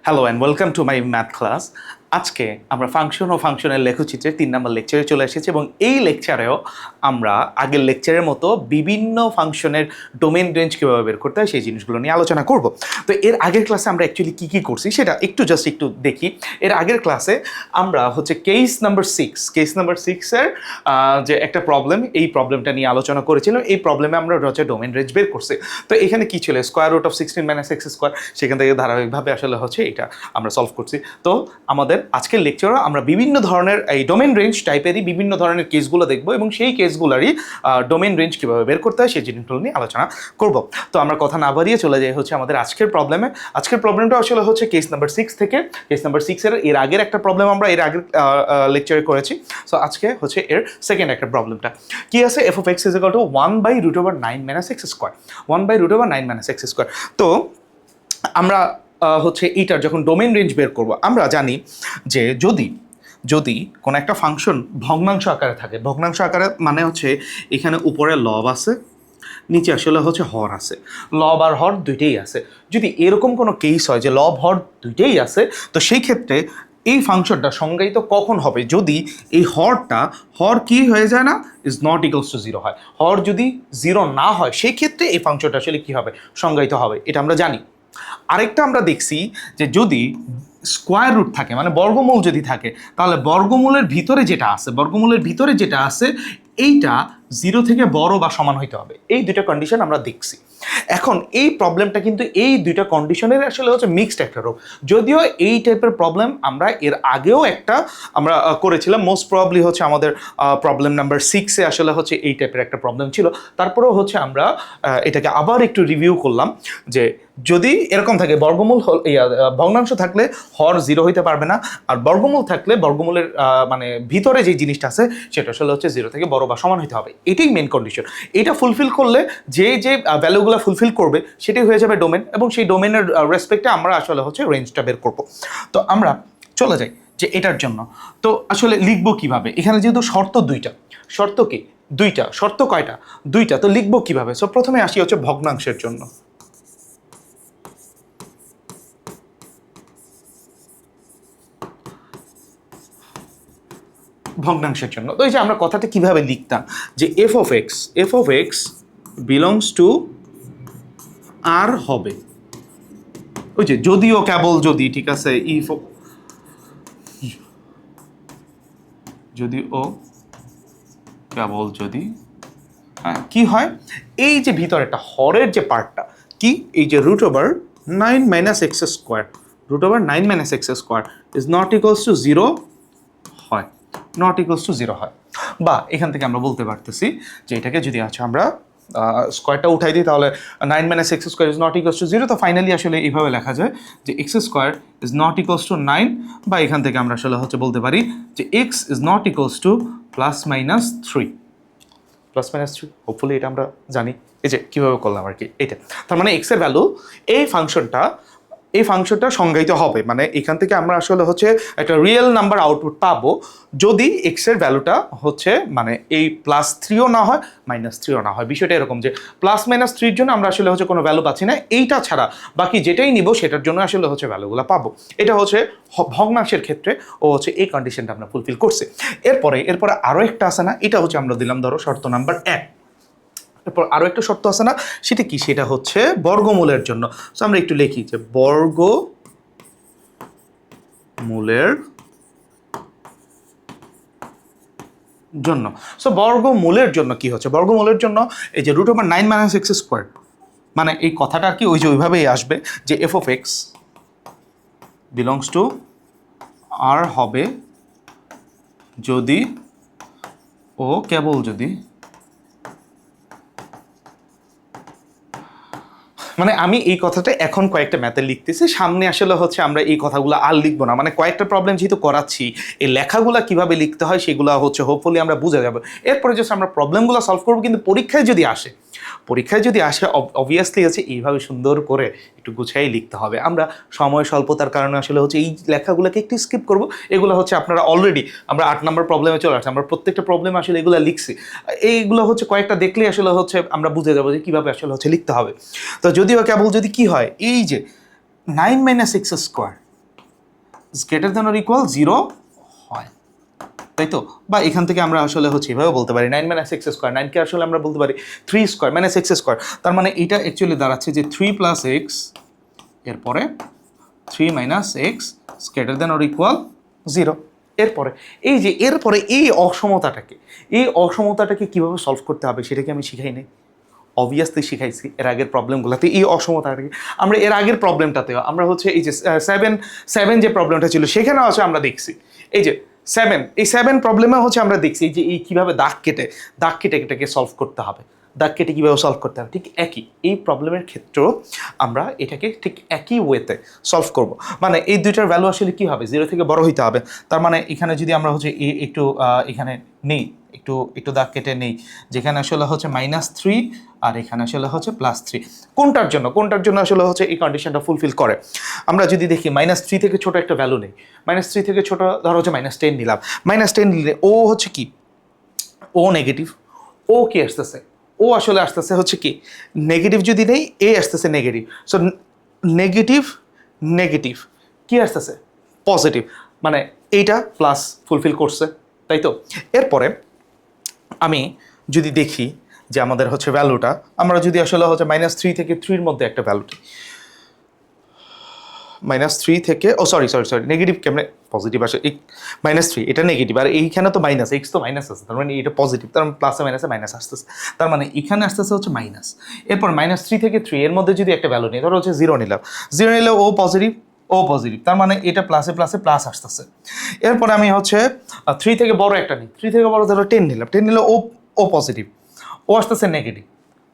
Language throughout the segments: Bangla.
Hello and welcome to my math class. আজকে আমরা ফাংশন ও ফাংশনের লেখচিত্রের 3 নম্বর লেকচারে চলে এসেছি এবং এই লেকচারেও আমরা আগের লেকচারের মতো বিভিন্ন ফাংশনের ডোমেন রেঞ্জ কীভাবে বের করতে হয় সেই জিনিসগুলো নিয়ে আলোচনা করব। তো এর আগের ক্লাসে আমরা অ্যাকচুয়ালি কী করছি সেটা একটু দেখি। এর আগের ক্লাসে আমরা কেস নাম্বার 6-এর যে একটা প্রবলেম, এই প্রবলেমটা নিয়ে আলোচনা করেছিলাম। এই প্রবলেমে আমরা ডোমেন রেঞ্জ বের করছি। তো এখানে কী ছিল, স্কোয়ার রুট অফ 16 - x², সেখান থেকে ধারাবাহিকভাবে এটা আমরা সলভ করছি। তো আমাদের আজকের লেকচারে আমরা বিভিন্ন ধরনের এই ডোমেন রেঞ্জ টাইপেরই বিভিন্ন ধরনের কেসগুলো দেখব এবং সেই কেসগুলোরই ডোমেন রেঞ্জ কীভাবে বের করতে হয় সেই জিনিসগুলো নিয়ে আলোচনা করব। তো আমরা কথা না বাড়িয়ে চলে যাই আমাদের আজকের প্রবলেমে। আজকের প্রবলেমটা কেস নাম্বার 6 থেকে। কেস নাম্বার 6-এর এর আগের একটা প্রবলেম আমরা এর আগের লেকচারে করেছি। সো আজকে এর সেকেন্ড একটা প্রবলেমটা কি আছে, f of x = 1/√9 - x², 1/√9 - x²। তো আমরা এইটার যখন ডোমেন রেঞ্জ বের করব, আমরা জানি যে যদি কোনো একটা ফাংশন ভগ্নাংশ আকারে থাকে, ভগ্নাংশ আকারে মানে এখানে উপরে লব আছে, নিচে হর আছে, লব আর হর দুইটাই আছে। যদি এরকম কোনো কেস হয় যে লব হর দুইটাই আছে, তো সেই ক্ষেত্রে এই ফাংশনটা সংজ্ঞায়িত কখন হবে, যদি এই হর কি হয়ে যায় না, ইজ নট ইকুয়ালস টু 0 হয়। হর যদি 0 না হয় সেই ক্ষেত্রে এই ফাংশনটা কি হবে, সংজ্ঞায়িত হবে। এটা আমরা জানি। আরেকটা আমরা দেখছি যে যদি স্কোয়ার রুট থাকে, মানে বর্গমূল যদি থাকে, তাহলে বর্গমূলের ভিতরে যেটা আছে এইটা 0 থেকে বড় বা সমান হইতে হবে। এই দুইটা কন্ডিশন আমরা দেখছি। এখন এই প্রবলেমটা কিন্তু এই দুইটা কন্ডিশনের মিক্সড একটা রূপ। যদিও এই টাইপের প্রবলেম আমরা এর আগেও একটা আমরা করেছিলাম, মোস্ট প্রবাবলি আমাদের প্রবলেম নাম্বার 6-এ এই টাইপের একটা প্রবলেম ছিল। তারপরেও আমরা এটাকে আবার একটু রিভিউ করলাম যে যদি এরকম থাকে, বর্গমূল ভগ্নাংশ থাকলে হর 0 হইতে পারবে না, আর বর্গমূল থাকলে বর্গমূলের মানে ভিতরে যে জিনিসটা আছে সেটা 0 থেকে বড় বা সমান হইতে হবে। এটাই মেন কন্ডিশন। এটা ফুলফিল করলে যে ভ্যালুগুলো ফুলফিল করবে সেটাই হয়ে যাবে ডোমেন, এবং সেই ডোমেনের রেসপেক্টে আমরা রেঞ্জটা বের করব। তো আমরা চলে যাই যে এটার জন্য তো লিখবো কিভাবে। এখানে যেহেতু শর্ত দুইটা, শর্ত কি দুইটা, শর্ত কয়টা, দুইটা, তো লিখবো কিভাবে। সো প্রথমে আসি ভগ্নাংশের জন্য। ভগ্নাংশের জন্য তো এই যে আমরা কথাটা কিভাবে লিখতাম যে f of x belongs to r হবে, ওই যে যদিও কেবল যদি, ঠিক আছে, যদিও কেবল যদি কি হয়, এই যে ভিতরে একটা হরের যে পার্টটা কি, এই যে √9 - x², √9 - x² is not equals two 0 হয়, নট ইকুয়ালস টু 0 হয়। বা এখান থেকে আমরা বলতে পারতেছি যে এটাকে যদি আমরা স্কোয়ারটা উঠাই দিই, তাহলে 9 - x² is not equals two 0। তো ফাইনালি এইভাবে লেখা যায় যে x² is not equals two 9, বা এখান থেকে আমরা বলতে পারি যে x is not equals two +-3, +-3। Hopefully এটা আমরা জানি, এই যে কীভাবে করলাম আর কি। এটা তার মানে x এর ভ্যালু এই ফাংশনটা সংজ্ঞায়িত হবে, মানে এখান থেকে আমরা একটা রিয়েল নাম্বার আউটপুট পাবো যদি x এর ভ্যালুটা মানে এই +3ও না হয়, -3ও না হয়। বিষয়টা এরকম যে +-3 জন্য আমরা কোনো ভ্যালু পাচ্ছি না, এইটা ছাড়া বাকি যেটাই নিব সেটার জন্য ভ্যালুগুলো পাবো। এটা ভগ্নাংশের ক্ষেত্রে ও এই কন্ডিশনটা আমরা ফুলফিল করছি। এরপরে আরও একটা আছে না, এটা আমরা দিলাম ধরো শর্ত নাম্বার 1। এরপর আরও একটা শর্ত আছে না, সেটা কি, সেটা বর্গমূলের জন্য। সো আমরা একটু লিখি যে বর্গমূলের জন্য। সো বর্গমূলের জন্য কি বর্গমূলের জন্য এই যে √9 - x², মানে এই কথাটা কি ওই যে ওইভাবেই আসবে যে f of x belongs to r হবে যদি ও কেবল যদি, মানে আমি এই কথাটা এখন কয়েকটা ম্যাথে লিখতেছি, সামনে আমরা এই কথাগুলো আর লিখবো না। মানে কয়েকটা প্রবলেম যেহেতু করাচ্ছি, এই লেখাগুলো কিভাবে লিখতে হয় সেগুলো হোপফুলি আমরা বুঝে যাবো। এরপরে আমরা প্রবলেমগুলো সলভ করবো, কিন্তু পরীক্ষায় যদি আসে অবভিয়াসলি এইভাবে সুন্দর করে একটু গুছাই লিখতে হবে। আমরা সময় স্বল্পতার কারণে এই লেখাগুলোকে একটু স্কিপ করব। এগুলো আপনারা অলরেডি, আমরা 8 নম্বর প্রবলেমে চলে আসছি, আমরা প্রত্যেকটা প্রবলেম এগুলো লিখছি। এইগুলো কয়েকটা দেখলেই আমরা বুঝে যাবো যে কীভাবে লিখতে হবে। তো যদিও কেবল যদি কি হয়, এই যে 9 - x², greater than or equal 0 হয়, তাই তো? বা এখান থেকে আমরা আসলে হচ্ছে এভাবে বলতে পারি 9 মাইনাস এক্স স্কোয়ার, 9কে আসলে আমরা বলতে পারি 3 স্কোয়ার মাইনাস এক্স স্কোয়ার। তার মানে এটা অ্যাকচুয়ালি দাঁড়াচ্ছে যে 3 প্লাস এক্স এরপরে 3 minus x greater than or equal 0। এরপরে এরপরে এই অসমতাটাকে কীভাবে সলভ করতে হবে সেটাকে আমি শিখাই নাই? অবভিয়াসলি শিখাইছি এর আগের প্রবলেমগুলোতে। এই অসমতাটাকে আমরা এর আগের প্রবলেমটাতেও আমরা হচ্ছে এই যে সেভেন যে প্রবলেমটা ছিল সেখানেও হচ্ছে আমরা দেখছি এই যে এই 7 প্রবলেমে হচ্ছে আমরা দেখছি যে এই কীভাবে দাগ কেটে এটাকে সলভ করতে হবে, দাগ কেটে কীভাবে সলভ করতে হবে। ঠিক একই এই প্রবলেমের ক্ষেত্রেও আমরা এটাকে ঠিক একই ওয়েতে সলভ করব। মানে এই দুইটার ভ্যালু আসলে কী হবে, 0 থেকে বড় হইতে হবে। তার মানে এখানে যদি আমরা হচ্ছে একটু এখানে নেই, একটু দাগ কেটে নেই, যেখানে আসলে হচ্ছে -3 আর এখানে আসলে হচ্ছে +3। কোনটার জন্য আসলে হচ্ছে এই কন্ডিশনটা ফুলফিল করে? আমরা যদি দেখি -3 থেকে ছোট একটা ভ্যালু নেই, -3 থেকে ছোট ধরো হচ্ছে -10 নিলাম, -10 নিলে ও হচ্ছে কি, ও নেগেটিভ। ও কি আসতেছে, ও আসলে আসতেছে হচ্ছে কি নেগেটিভ। যদি নেই এ আসতেছে নেগেটিভ, সো নেগেটিভ কি আসতেছে পজিটিভ, মানে এইটা প্লাস ফুলফিল করছে, তাই তো? এরপরে আমি যদি দেখি যে আমাদের হচ্ছে ভ্যালুটা, আমরা যদি আসলে হচ্ছে -3 থেকে 3-র মধ্যে একটা ভ্যালুটি, -3 থেকে সরি নেগেটিভ কেমনে পজিটিভ আসে? -3 এটা নেগেটিভ, আর এইখানে তো মাইনাস, এক্স তো মাইনাস আছে, তার মানে এটা পজিটিভ, তার মানে প্লাসে মাইনাসে মাইনাস আসতেছে, তার মানে এখানে আসতেছে হচ্ছে মাইনাস। এরপর -3 থেকে 3 এর মধ্যে যদি একটা ভ্যালু নিই, ধরো হচ্ছে 0 নিলাম, 0 নিলে ও পজিটিভ, তার মানে এটা প্লাসে প্লাস আসতেছে। এরপরে আমি হচ্ছে 3 থেকে বড় একটা নিই, 3 থেকে বড় ধরো 10 নিলাম, 10 নিলে ও পজিটিভ, ও আসতেছে নেগেটিভ,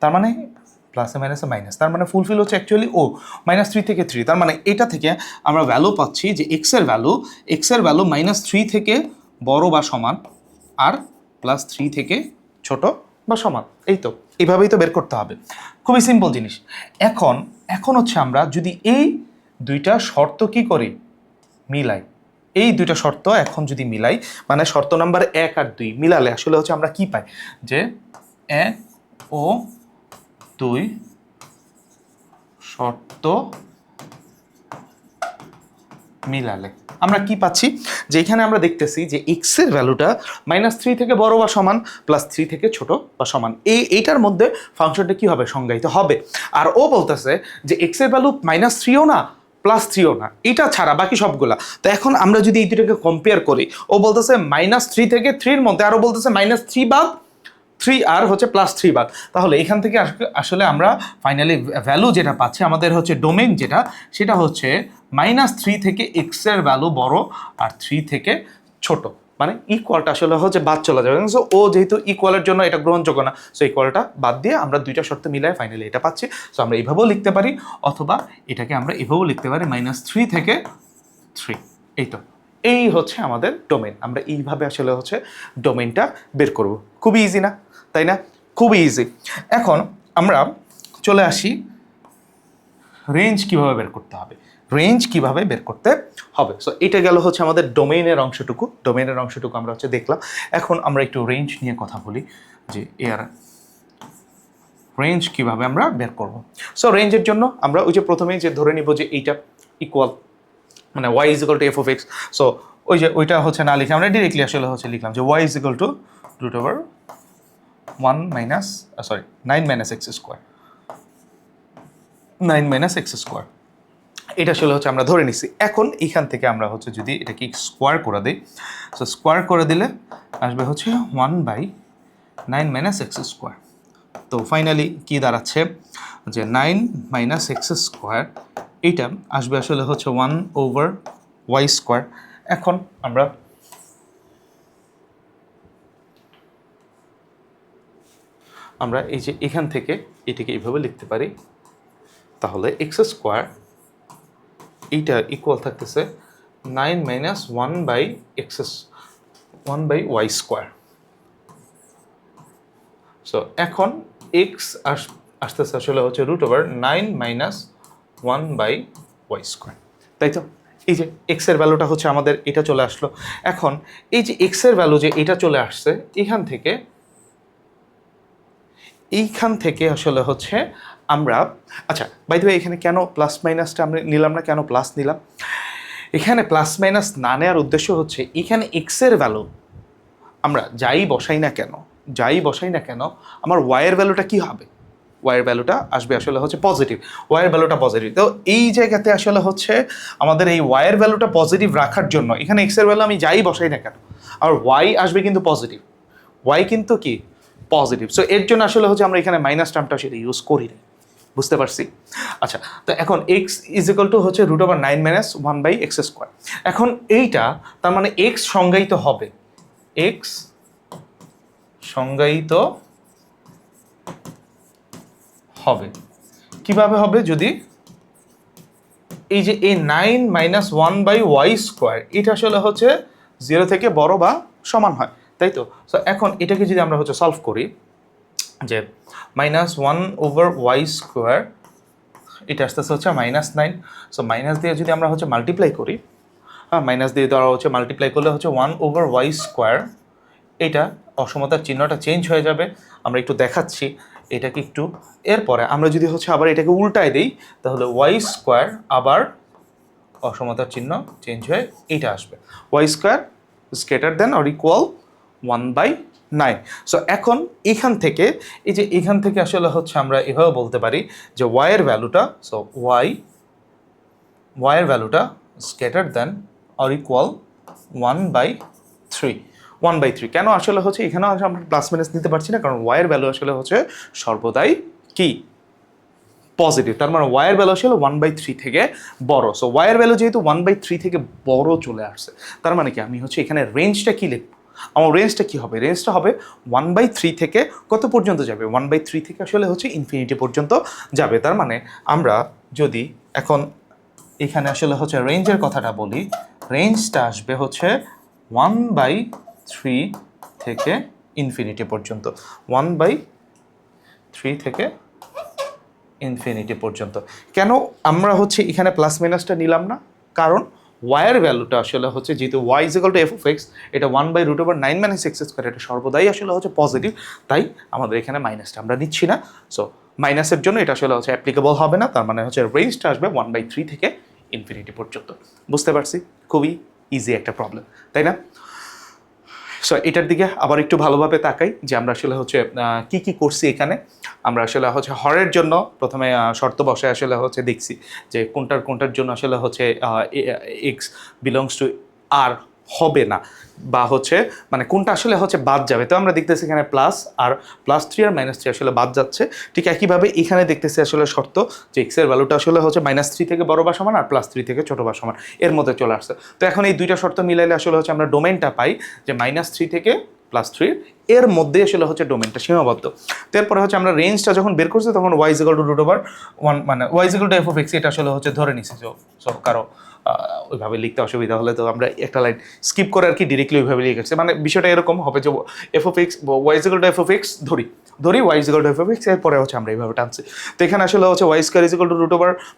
তার মানে প্লাসে মাইনাসে মাইনাস, তার মানে ফুলফিল হচ্ছে অ্যাকচুয়ালি ও -3 থেকে 3। তার মানে এটা থেকে আমরা ভ্যালু পাচ্ছি যে এক্সের ভ্যালু -3 থেকে বড় বা সমান আর +3 থেকে ছোট বা সমান। এই তো এইভাবেই তো বের করতে হবে, খুবই সিম্পল জিনিস। এখন হচ্ছে আমরা যদি এই দুইটা শর্ত কি করি, মিলাই, এই দুইটা শর্ত এখন যদি মিলাই, মানে শর্ত নাম্বার 1 আর 2 মিলালে আসলে হচ্ছে আমরা কি পাই, যে 1 ও 2 শর্ত মিলালে আমরা কি পাচ্ছি, যে এখানে আমরা দেখতেছি যে এক্স এর ভ্যালুটা -3 থেকে বড় বা সমান, +3 থেকে ছোট বা সমান, এইটার মধ্যে ফাংশনটা কি হবে, সংজ্ঞায়িত হবে। আর ও বলতেছে যে এক্স এর ভ্যালু -3ও না +3ও না, এটা ছাড়া বাকি সবগুলা। তো এখন আমরা যদি এই দুটাকে কম্পেয়ার করি, ও বলতেছে -3 থেকে 3-র মধ্যে, আরও বলতেছে -3 বাদ 3 আর হচ্ছে +3 বাদ। তাহলে এখান থেকে আসলে আমরা ফাইনালি ভ্যালু যেটা পাচ্ছি, আমাদের হচ্ছে ডোমেন যেটা, সেটা হচ্ছে -3 থেকে এক্স এর ভ্যালু বড় আর 3 থেকে ছোট, মানে ইকুয়ালটা আসলে হচ্ছে বাদ চলে যাবে। সো ও যেহেতু ইকুয়ালের জন্য এটা গ্রহণযোগ্য না, সো ইকুয়ালটা বাদ দিয়ে আমরা দুইটা শর্ত মিলাই ফাইনালি এটা পাচ্ছি। সো আমরা এইভাবেও লিখতে পারি, অথবা এটাকে আমরা এভাবেও লিখতে পারি -3 থেকে 3। এই হচ্ছে আমাদের ডোমেন। আমরা এইভাবে আসলে হচ্ছে ডোমেনটা বের করব। খুবই ইজি না, তাই না? খুবই ইজি। এখন আমরা চলে আসি রেঞ্জ কিভাবে বের করতে হবে, সো এটা গেল হচ্ছে আমাদের ডোমেইনের অংশটুকু আমরা হচ্ছে দেখলাম। এখন আমরা একটু রেঞ্জ নিয়ে কথা বলি, যে এর রেঞ্জ কিভাবে আমরা বের করব। সো রেঞ্জের জন্য আমরা ওই যে প্রথমেই যে ধরে নিব যে এইটা ইকুয়াল, মানে y = f(x). সো ওইটা হচ্ছে না লিখে আমরা ডিরেক্টলি আসলে হচ্ছে লিখলাম যে y = (9 - x²). এটা আসলে হচ্ছে আমরা ধরে নিছি। এখন এখান থেকে আমরা হচ্ছে যদি এটাকে স্কোয়ার করে দিই, সো স্কোয়ার করে দিলে আসবে হচ্ছে 1/9 - x²। তো ফাইনালি কি দাঁড়াচ্ছে, যে 9 - x², এইটা আসবে আসলে হচ্ছে 1/y²। এখন আমরা এই যে এখান থেকে এটাকে এইভাবে লিখতে পারি, তাহলে x² এইটা ইকুয়াল থাকতেছে 9 - 1/y²। সো এখন x আসতেছে আসলে হচ্ছে √9 - 1/y², তাই তো? এই যে x এর ভ্যালুটা হচ্ছে আমাদের এটা চলে আসলো। এখন এই যে x এর ভ্যালু যে এটা চলে আসছে, এইখান থেকে আসলে হচ্ছে আমরা, আচ্ছা বাই দ্য ওয়ে এখানে কেন প্লাস মাইনাসটা আমরা নিলাম না, কেন প্লাস নিলাম? এখানে প্লাস মাইনাস না নেওয়ার উদ্দেশ্য হচ্ছে এখানে এক্সের ভ্যালু আমরা যাই বসাই না কেন আমার ওয়াইয়ের ভ্যালুটা কি হবে, ওয়াইয়ের ভ্যালুটা আসবে আসলে হচ্ছে পজিটিভ, ওয়াইয়ের ভ্যালুটা পজিটিভ। তো এই জায়গাতে আসলে হচ্ছে আমাদের এই ওয়াইয়ের ভ্যালুটা পজিটিভ রাখার জন্য এখানে এক্সের ভ্যালু আমি যাই বসাই না কেন আর ওয়াই আসবে কিন্তু পজিটিভ, ওয়াই কিন্তু কি পজিটিভ। সো এর জন্য আসলে হচ্ছে আমরা এখানে মাইনাস টার্মটা আসলে ইউজ করি না, বুঝতে পারছি? আচ্ছা, তো এখন এক্স ইজ ইকুয়াল টু হচ্ছে √9 - 1/x²। এখন এইটা তার মানে এক্স সংজ্ঞায়িত হবে, এক্স সংজ্ঞায়িত হবে কিভাবে হবে, যদি এই যে এই 9 - 1/y², এটা আসলে হচ্ছে 0 থেকে বড় বা সমান হয়, তাই তো? সো এখন এটাকে যদি আমরা হচ্ছে সলভ করি, যে -1/y², এটা আসতে হচ্ছে -9। সো মাইনাস দিয়ে যদি আমরা হচ্ছে মাল্টিপ্লাই করি, হ্যাঁ মাইনাস দিয়ে দেওয়া হচ্ছে মাল্টিপ্লাই করলে হচ্ছে 1/y², এটা অসমতার চিহ্নটা চেঞ্জ হয়ে যাবে। আমরা একটু দেখাচ্ছি এটাকে একটু। এরপরে আমরা যদি হচ্ছে আবার এটাকে উল্টায় দিই, তাহলে y² আবার অসমতার চিহ্ন চেঞ্জ হয়ে এটা আসবে, y² greater than or equal 1/9। So এখন এখান থেকে এই যে এখান থেকে আসলে হচ্ছে আমরা এভাবে বলতে পারি যে ওয়াইয়ের ভ্যালুটা, সো ওয়াইয়ের ভ্যালুটা গ্রেটার দেন অর ইকুয়াল 1/3। 1/3 কেন আসলে হচ্ছে এখানেও আমরা প্লাস মাইনাস নিতে পারছি না, কারণ ওয়াইয়ের ভ্যালু আসলে হচ্ছে সর্বদাই কি পজিটিভ, তার মানে ওয়াইয়ের ভ্যালু আসলে 1/3 থেকে বড়। সো ওয়াইয়ের ভ্যালু যেহেতু 1/3 থেকে বড় চলে আসছে, তার মানে কি আমি হচ্ছে এখানে রেঞ্জটা কি লিখবো, আমার রেঞ্জটা কি হবে, রেঞ্জটা হবে 1/3 থেকে কত পর্যন্ত যাবে, 1/3 থেকে আসলে হচ্ছে ইনফিনিটি পর্যন্ত যাবে। তার মানে আমরা যদি এখন এখানে আসলে হচ্ছে রেঞ্জের কথাটা বলি, রেঞ্জটা আসবে হচ্ছে 1/3 থেকে ইনফিনিটি পর্যন্ত, 1/3 থেকে ইনফিনিটি পর্যন্ত। কেন আমরা হচ্ছে এখানে প্লাস মাইনাসটা নিলাম না, কারণ ওয়াইয়ের ভ্যালুটা আসলে হচ্ছে যেহেতু Y is equal two f(x), এটা 1/√9 - x², এটা সর্বদাই আসলে হচ্ছে পজিটিভ, তাই আমাদের এখানে মাইনাসটা আমরা নিচ্ছি না। সো মাইনাসের জন্য এটা আসলে হচ্ছে অ্যাপ্লিকেবল হবে না, তার মানে হচ্ছে রেঞ্জটা আসবে 1/3 থেকে ইনফিনিটি পর্যন্ত। বুঝতে পারছি? খুবই ইজি একটা প্রবলেম, তাই না? সো এটার দিকে আবার একটু ভালোভাবে তাকাই যে আমরা আসলে হচ্ছে কি কি করছি এখানে। আমরা আসলে হচ্ছে হরের জন্য প্রথমে শর্ত বসে আসলে হচ্ছে দেখছি যে কোনটার জন্য আসলে হচ্ছে এক্স বিলংস টু আর হবে না, বা হচ্ছে মানে কোনটা আসলে হচ্ছে বাদ যাবে। তো আমরা দেখতেছি এখানে প্লাস আর +3 আর -3 আসলে বাদ যাচ্ছে। ঠিক একইভাবে এখানে দেখতেছি আসলে শর্ত যে এক্সের ভ্যালুটা আসলে হচ্ছে -3 থেকে বড় বা সমান আর +3 থেকে ছোট বা সমান, এর মধ্যে চলে আসছে। তো এখন এই দুইটা শর্ত মিলাইলে আসলে হচ্ছে আমরা ডোমেনটা পাই যে -3 থেকে +3 এর মধ্যে আসলে হচ্ছে ডোমেনটা সীমাবদ্ধ। তারপরে হচ্ছে আমরা রেঞ্জটা যখন বের করছি তখন y = √1 মানে y = f(x), এটা আসলে হচ্ছে ধরে নিছি। সব কারো ওইভাবে লিখতে অসুবিধা হলে তো আমরা একটা লাইন স্কিপ করে আর কি ডিরেক্টলি ওইভাবে লিখেছি। মানে বিষয়টা এরকম হবে যে f(x) y = f(x) ধরি y = f(x), এরপরে হচ্ছে আমরা এইভাবে টানছি। তো এখানে আসলে হচ্ছে y² =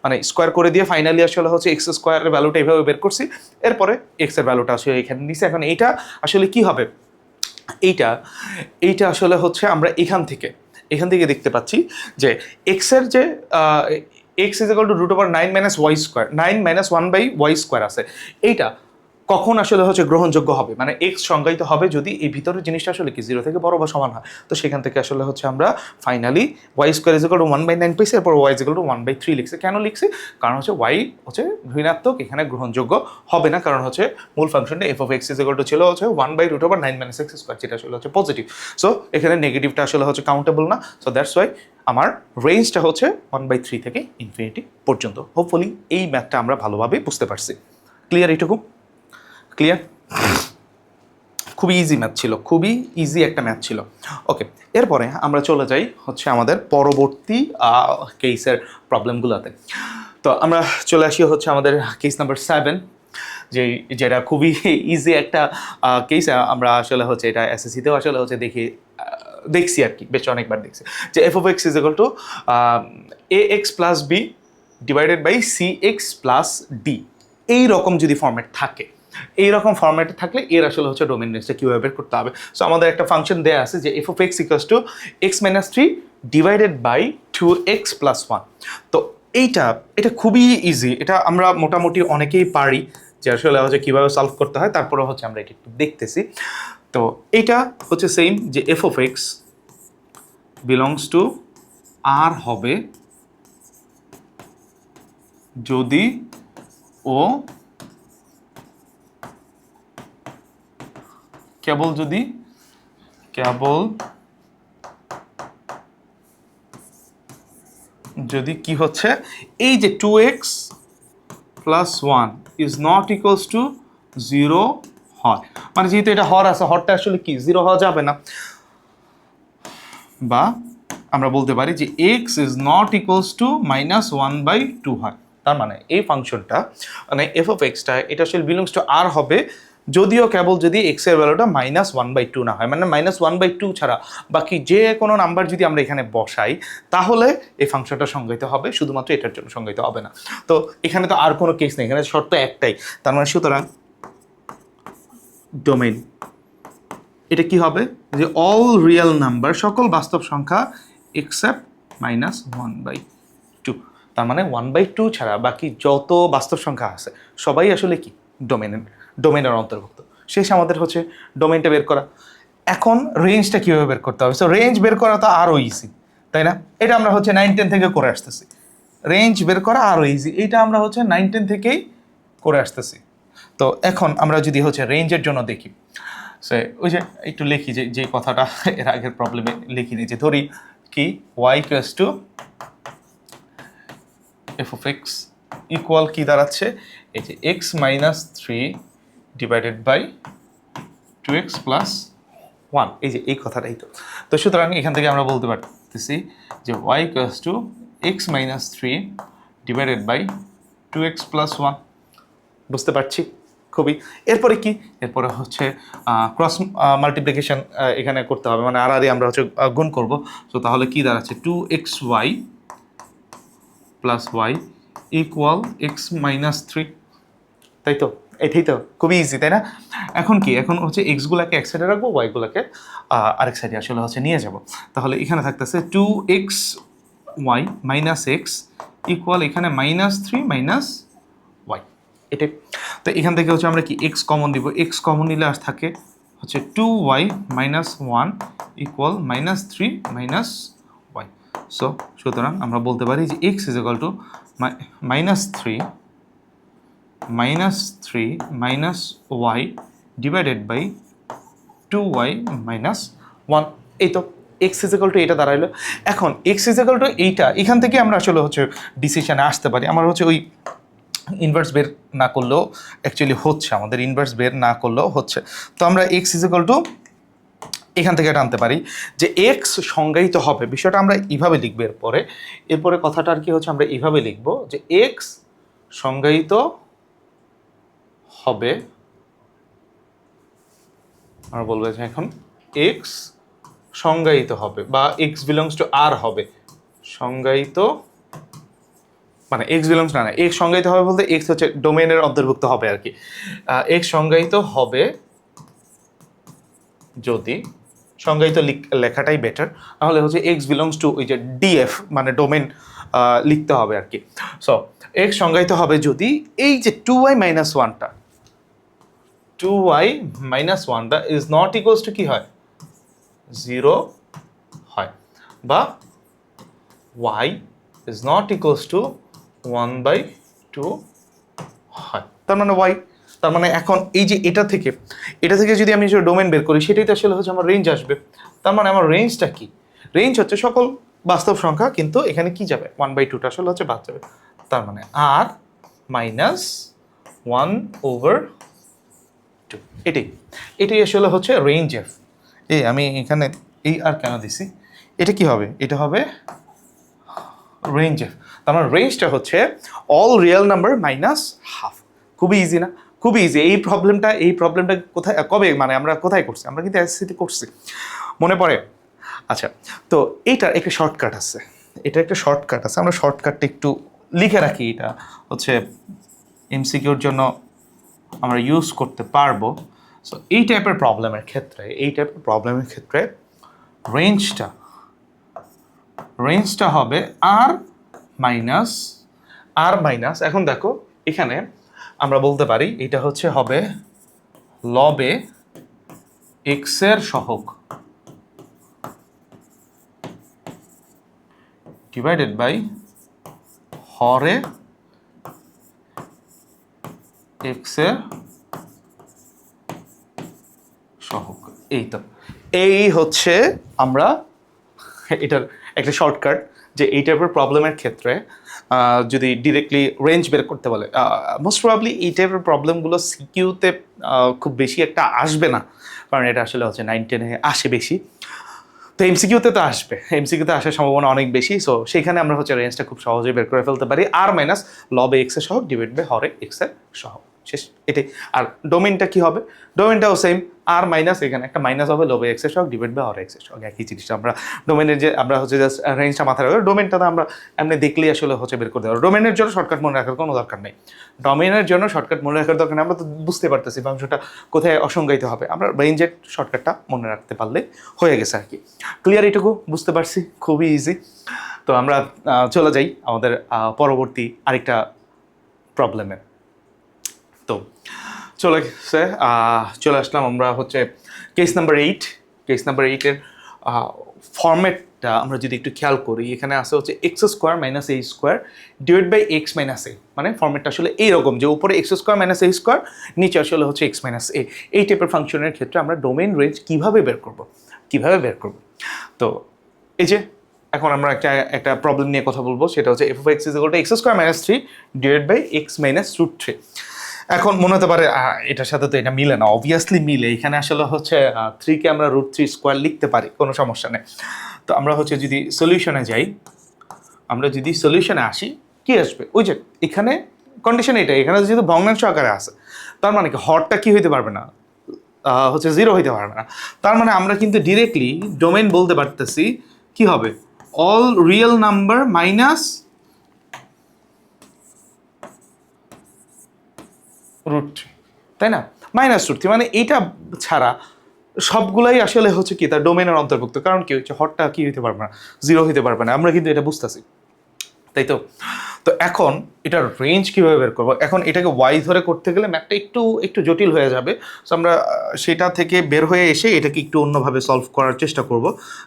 মানে স্কোয়ার করে দিয়ে ফাইনালি আসলে হচ্ছে x² এর ভ্যালুটা এইভাবে বের করছি। এরপরে x এর ভ্যালুটা আসলে এখানে নিছি। এখন এইটা আসলে কি হবে, এইটা আসলে হচ্ছে আমরা এখান থেকে দেখতে পাচ্ছি যে এক্সের যে x = √9 - y², 9 - 1/y² আছে, এইটা কখন আসলে হচ্ছে গ্রহণযোগ্য হবে, মানে এক্স সংজ্ঞায়িত হবে যদি এই ভিতরের জিনিসটা আসলে কি 0 থেকে বড় বা সমান হয়। তো সেখান থেকে আসলে হচ্ছে আমরা ফাইনালি y² = 1/9 পাইছি, এরপর y = 1/3 লিখছি। কেন লিখছি, কারণ হচ্ছে y হচ্ছে ঋণাত্মক, এখানে গ্রহণযোগ্য হবে না, কারণ হচ্ছে মূল ফাংশনটা f(x) ছিল হচ্ছে 1/√9 - x², যেটা আসলে হচ্ছে পজিটিভ। সো এখানে নেগেটিভটা আসলে হচ্ছে কাউন্টেবল না। সো দ্যাটস ওয়াই আমার রেঞ্জটা হচ্ছে 1/3 থেকে ইনফিনিটি পর্যন্ত। হোপফুলি এই ম্যাথটা আমরা ভালোভাবে বুঝতে পারছি। ক্লিয়ার? এইটুকু ক্লিয়ার? খুবই ইজি ম্যাথ ছিল, খুবই ইজি একটা ম্যাথ ছিল। ওকে, এরপরে আমরা চলে যাই হচ্ছে আমাদের পরবর্তী কেসের প্রবলেমগুলোতে। তো আমরা চলে আসি হচ্ছে আমাদের কেস নাম্বার 7, যেটা খুবই ইজি একটা কেস। আমরা আসলে হচ্ছে এটা এসএসসিতেও আসলে হচ্ছে দেখছি আর কি, বেশ অনেকবার দেখছি যে f(x) = ax + b / cx + d, এই রকম যদি ফরম্যাট থাকে, এইরকম ফরম্যাটে থাকলে এর আসলে হচ্ছে ডোমেন রেঞ্জটা কীভাবে বের করতে হবে। সো আমাদের একটা ফাংশন দেয়া আছে যে f(x) = x - 3 / 2x + 1। তো এটা খুবই ইজি, এটা আমরা মোটামুটি অনেকেই পারি যে আসলে হচ্ছে কীভাবে সলভ করতে হয়, তারপরে হচ্ছে আমরা এটা একটু দেখতেছি। তো এটা হচ্ছে সেম যে f of x belongs to R হবে যদি ও কেবল যদি কি হচ্ছে এই যে 2x plus 1 is not equals two 0 হয়, মানে যেহেতু এটা হর আছে, হরটা আসলে কি 0 হওয়া যাবে না, বা আমরা বলতে পারি যে x is not equals to -1/2 হয়। তার মানে এই ফাংশনটা মানে এফ অফ এক্সটা এটা আসলে বিলংস টু আর হবে যদিও কেবল যদি এক্স এর ভ্যালুটা -1/2 না হয়, মানে -1/2 ছাড়া বাকি যে কোনো নাম্বার যদি আমরা এখানে বসাই তাহলে এই ফাংশনটা সংজ্ঞায়িত হবে, শুধুমাত্র এটার জন্য সংজ্ঞায়িত হবে না। তো এখানে তো আর কোনো কেস নেই, এখানে শর্ত একটাই, তার মানে সুতরাং ডোমেইন এটা কি হবে যে অল রিয়েল নাম্বার, সকল বাস্তব সংখ্যা এক্সেপ্ট -1/2, তার মানে 1/2 ছাড়া বাকি যত বাস্তব সংখ্যা আছে সবাই আসলে কি ডোমেনের অন্তর্ভুক্ত। শেষ আমাদের হচ্ছে ডোমেনটা বের করা। এখন রেঞ্জটা কীভাবে বের করতে হবে? সো রেঞ্জ বের করা তো আরও ইজি, তাই না? এটা আমরা হচ্ছে 9-10 থেকে করে আসতেছি। রেঞ্জ বের করা আরও ইজি, এইটা আমরা হচ্ছে 9-10 থেকেই করে আসতেছি। তো এখন আমরা যদি হচ্ছে রেঞ্জের জন্য দেখি, সে ওই যে একটু লিখি যে কথাটা এর আগের প্রবলেমে লিখিনি, যে ধরি কি y equals two F of x equal কি দাঁড়াচ্ছে, এই যে x - 3 divided by 2x plus 1, এই যে এই কথাটাই তো। তো সুতরাং এখান থেকে আমরা বলতে পারতেছি যে y equals to x - 3 divided by 2x plus 1। বুঝতে পারছি খুবই। এরপরে কি, এরপরে হচ্ছে ক্রস মাল্টিপ্লিকেশন এখানে করতে হবে, মানে আড়াআড়ি আমরা হচ্ছে গুণ করব। তো তাহলে কি দাঁড়াচ্ছে 2xy plus y equal x - 3, তাই তো? এটাই তো খুবই ইজি, তাই না? এখন কি, এখন হচ্ছে এক্সগুলোকে এক সাইডে রাখবো, ওয়াইগুলোকে আরেক সাইডে আসলে হচ্ছে নিয়ে যাব। তাহলে এখানে থাকতেছে 2xy মাইনাস এক্স ইকুয়াল এখানে -3 মাইনাস ওয়াই, এটাই। তো এখান থেকে হচ্ছে আমরা কি এক্স কমন দিব, এক্স কমন নিলে আর থাকে হচ্ছে 2y - 1 equal -3 minus Y. So সুতরাং আমরা বলতে পারি যে x is equal to -3 minus y divided by 2y minus 1। এই তো এক্স ইজ ইকুয়াল টু এটা দাঁড়াইলো। এখন এক্স ইজ ইকুয়াল টু এইটা, এখান থেকে আমরা আসলে হচ্ছে ডিসিশনে আসতে পারি। আমার হচ্ছে ওই ইনভার্স বের না করলেও অ্যাকচুয়ালি হচ্ছে, আমাদের ইনভার্স বের না করলেও হচ্ছে। তো আমরা এক্স ইজ ইকুয়াল টু এখান থেকে টানতে পারি যে এক্স সংজ্ঞায়িত হবে, বিষয়টা আমরা এইভাবে লিখবো। এরপরে কথাটা আর কি হচ্ছে আমরা এইভাবে লিখবো যে এক্স সংজ্ঞায়িত হবে, আমরা বলবো যে এখন এক্স সংজ্ঞায়িত হবে বা এক্স বিলংস টু আর হবে, সংজ্ঞায়িত মানে এক্স বিলংস না এক্স সংজ্ঞায়িত হবে বলতে এক্স হচ্ছে ডোমেইনের অন্তর্ভুক্ত হবে আর কি। এক্স সংজ্ঞায়িত হবে যদি, সংজ্ঞায়িত লেখাটাই বেটার, নাহলে হচ্ছে এক্স বিলংস টু ওই যে ডিএফ মানে ডোমেন লিখতে হবে আর কি। সো এক্স সংজ্ঞায়িত হবে যদি এই যে 2y - 1টা 2y - 1টা ইজ নট ইকুয়ালস টু কি হয় 0 হয়, বা y is not equals to 1/2 হয়। তার মানে y, তার মানে এখন এই যে এটা থেকে যদি আমি ডোমেন বের করি সেটাই তো আসলে হচ্ছে আমার রেঞ্জ আসবে। তার মানে আমার রেঞ্জটা কি, রেঞ্জ হচ্ছে সকল বাস্তব সংখ্যা, কিন্তু এখানে কি যাবে 1/2টা আসলে হচ্ছে বাদ যাবে। তার মানে আর মাইনাস 1/2, এটাই আসলে হচ্ছে রেঞ্জ এফ। এই আমি এখানে এই আর কেন দিছি, এটা কি হবে, এটা হবে রেঞ্জ এফ। তার মানে রেঞ্জটা হচ্ছে all real number minus half. খুবই ইজি না, খুবই ইজি। এই প্রবলেমটা কোথায় কবে মানে আমরা কোথায় করছি, আমরা কিন্তু এসএসসিতে করছি, মনে পড়ে? আচ্ছা, তো এইটার একটা শর্টকাট আছে, আমরা শর্টকাটটা একটু লিখে রাখি, এটা হচ্ছে এমসিকিউর জন্য আমরা ইউজ করতে পারবো। সো এই টাইপের প্রবলেমের ক্ষেত্রে রেঞ্জটা হবে আর মাইনাস। এখন দেখো এখানে আমরা বলতে পারি এটা হচ্ছে হবে লবে এক্স এর সহগ ডিভাইডেড বাই হরে এক্স এর সহগ। এই হচ্ছে আমরা এটার একটা শর্টকাট, যে এই টাইপের প্রবলেমের ক্ষেত্রে যদি ডিরেক্টলি রেঞ্জ বের করতে বলে, মোস্ট প্রবাবলি এই টাইপের প্রবলেমগুলো সিকিউতে খুব বেশি একটা আসবে না, কারণ এটা আসলে হচ্ছে 9-10-এ আসে বেশি। তো এমসিকিউতে তো আসবে, এমসিকিউতে আসার সম্ভাবনা অনেক বেশি। সো সেখানে আমরা হচ্ছে রেঞ্জটা খুব সহজেই বের করে ফেলতে পারি, আর মাইনাস লবে এক্স এর সহগ ডিভাইড বাই হরে এক্স এর সহগ, শেষ এটাই। আর ডোমেনটা কি হবে, ডোমেনটাও সেম, আর মাইনাস এখানে একটা মাইনাস হবে লবে এক্স এর সহগ ডিভাইড বাই হরে এক্স এর সহগ, একই জিনিসটা। আমরা ডোমেনের যে আমরা হচ্ছে জাস্ট রেঞ্জটা মাথায় রাখবো, ডোমেনটা তো আমরা এমনি দেখলেই আসলে হচ্ছে বের করে দেবো। ডোমেনের জন্য শর্টকাট মনে রাখার কোনো দরকার নেই, ডোমেনের জন্য শর্টকাট মনে রাখার দরকার নেই, আমরা তো বুঝতে পারতেছি ফাংশনটা কোথায় অসংজ্ঞায়িত হবে, আমরা রেঞ্জের শর্টকাটটা মনে রাখতে পারলে হয়ে গেছে আর কি। ক্লিয়ার? এটুকু বুঝতে পারছি, খুবই ইজি। তো আমরা চলে যাই আমাদের পরবর্তী আরেকটা প্রবলেমে। তো চলে আসলাম আমরা হচ্ছে কেস নাম্বার 8। কেস নাম্বার 8-এর ফর্ম্যাটটা আমরা যদি একটু খেয়াল করি, এখানে আসে হচ্ছে x square minus a square divide by x minus a, মানে ফর্ম্যাটটা আসলে এইরকম যে উপরে x square minus a square, নিচে আসলে হচ্ছে এক্স মাইনাস এ। এই টাইপের ফাংশনের ক্ষেত্রে আমরা ডোমেইন রেঞ্জ কীভাবে বের করব। তো এই যে এখন আমরা একটা প্রবলেম নিয়ে কথা বলবো, সেটা হচ্ছে f of x is equal to x square minus 3 divide by x minus root 3। এখন মনে হতে পারে এটার সাথে তো এটা মিলে না, অবভিয়াসলি মিলে। এখানে আসলে হচ্ছে 3-কে আমরা রুট 3 স্কোয়ার লিখতে পারি, কোনো সমস্যা নেই। তো আমরা হচ্ছে যদি সলিউশনে যাই, আমরা যদি সলিউশনে আসি, কি আসবে? ওই যে এখানে কন্ডিশন এটাই, এখানে যেহেতু ভগ্নাংশ আকারে আছে, তার মানে কি হরটা কি হইতে পারবে না, হচ্ছে 0 হইতে পারবে না। তার মানে আমরা কিন্তু ডিরেক্টলি ডোমেইন বলতে পারতেছি কি হবে, all real number minus root 3, তাই না? মাইনাস রুট 3 মানে এইটা ছাড়া সবগুলাই আসলে হচ্ছে কি তার ডোমেনের অন্তর্ভুক্ত। কারণ কি হচ্ছে, হরটা কি হইতে পারবে না, 0 হইতে পারবে না, আমরা কিন্তু এটা বুঝতেছি, তাই তো? তো এখন এটার রেঞ্জ কীভাবে বের করবো? এখন এটাকে ওয়াই ধরে করতে গেলে ম্যাথটা একটু জটিল হয়ে যাবে। সো আমরা সেটা থেকে বের হয়ে এসে এটাকে একটু অন্যভাবে সলভ করার চেষ্টা করব।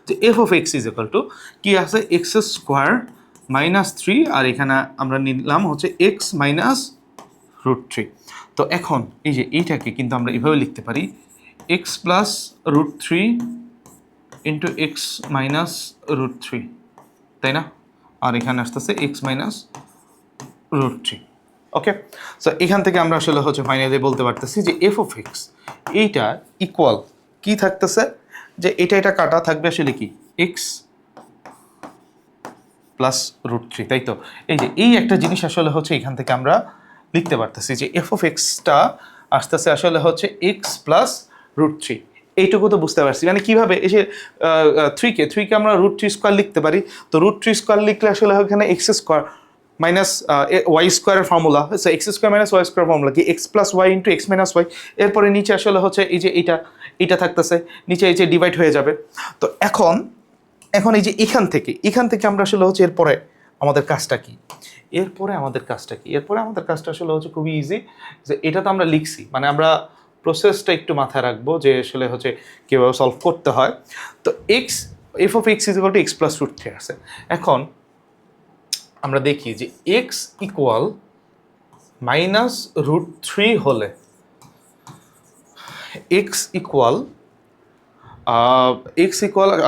যে f of x is equal to কী আছে, এক্স স্কোয়ার মাইনাস 3, আর এখানে আমরা নিলাম হচ্ছে এক্স মাইনাস রুট 3। তো এখন এই যে এইটাকে কিন্তু আমরা এভাবে লিখতে পারি, x plus root 3 into x minus root 3, তাই না? আর এখানে আসতেছে x minus root 3। Okay, so এখান থেকে আমরা আসলে হচ্ছে ফাইনালি বলতে পারতেছি যে এফ অফ এক্স এইটা ইকুয়াল কি থাকতেছে, যে এটা কাটা থাকবে আসলে কি এক্স প্লাস রুট 3, তাই তো? এই যে এই একটা জিনিস আসলে হচ্ছে এখান থেকে আমরা লিখতে পারতেছি যে এফ অফ এক্সটা আসতেছে আসলে হচ্ছে এক্স প্লাস রুট 3। এইটুকু তো বুঝতে পারছি, মানে কীভাবে এসে 3কে আমরা রুট 3 স্কোয়ার লিখতে পারি। তো রুট 3 স্কোয়ার লিখলে আসলে ওখানে এক্স স্কোয়ার মাইনাস ওয়াই স্কোয়ারের formula, so x square minus y square formula কি x plus y into x minus y. এরপরে নিচে আসলে হচ্ছে এই যে এইটা থাকতেছে, নিচে এই যে ডিভাইড হয়ে যাবে। তো এখন এই যে এখান থেকে আমরা আসলে হচ্ছে এরপরে আমাদের কাজটা কি, এরপরে আমাদের কাজটা আসলে হচ্ছে খুবই ইজি। যে এটা তো আমরা লিখছি, মানে আমরা প্রসেসটা একটু মাথায় রাখবো যে আসলে হচ্ছে কীভাবে সলভ করতে হয়। তো f of x is equal to x plus root 3 আছে। এখন আমরা দেখি যে এক্স ইকুয়াল মাইনাস রুট 3 হলে, এক্স ইকুয়াল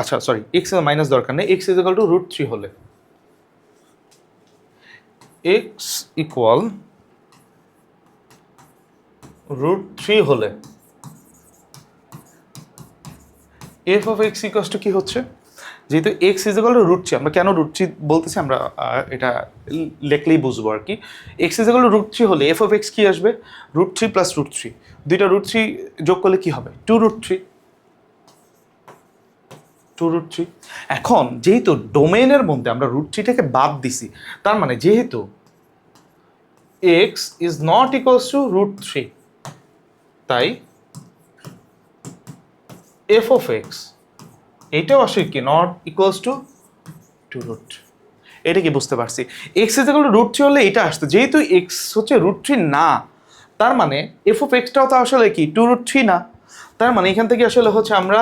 আচ্ছা সরি, এক্স মাইনাস দরকার নেই, x is equal to root 3 হলে, এক্স ইকুয়াল রুট 3 হলে f of x equals to কি হচ্ছে, যেহেতু x is equal to root 3, আমরা কেন রুট 3 বলতেছি আমরা এটা লেখলেই বুঝবো আর কি। X is equal to root 3 হলে এফ অফ এক্স কী আসবে, রুট 3 প্লাস রুট 3, দুইটা রুট 3 যোগ করলে কী হবে, 2 রুট 3। এখন যেহেতু ডোমেইনের মধ্যে আমরা রুট 3টাকে বাদ দিছি, তার মানে যেহেতু x is not equals to root 3, তাই এফ অফ এক্স এইটাও আসে কি নট ইকুয়ালস টু 2 রুট। এটা কি বুঝতে পারছি? X is equal to root 3 হলে এটা আসতো, যেহেতু এক্স হচ্ছে রুট 3 না, তার মানে এফ অফ এক্সটাও তো আসলে কি 2√3 না, তার মানে এখান থেকে আসলে হচ্ছে আমরা